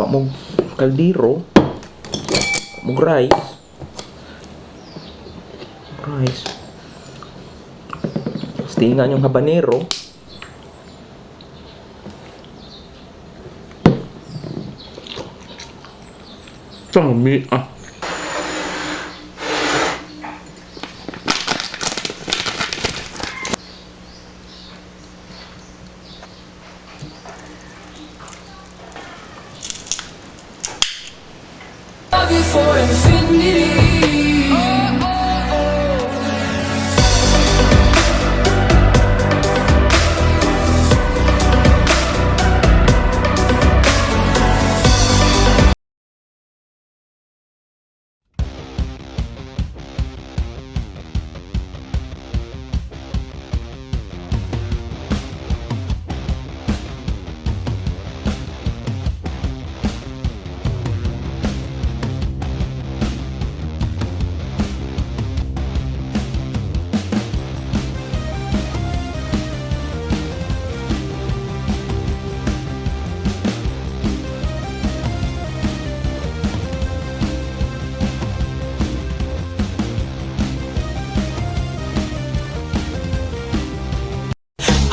Wa mo kaldero. Mo rice. Rice. Stingan yung habanero. Sangmi ah. Love you for infinity.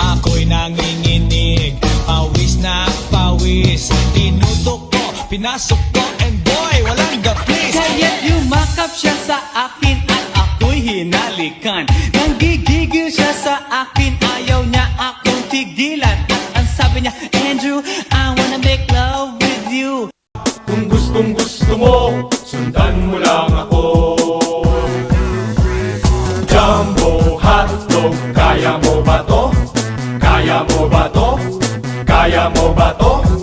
Ako'y nanginginig, pawis na pawis. Tinutok ko, pinasok ko, and boy, walang gaplis. Kaya't yumakap siya sa akin at ako'y hinalikan. Nanggigigil siya sa akin, ayaw niya akong tigilan. At ang sabi niya, Andrew, I wanna make love with you. Kung gustong gusto mo, sundan mo lang ako. Jumbo hotdog, kaya mo ba to? Kaya mo ba to? Kaya mo ba to?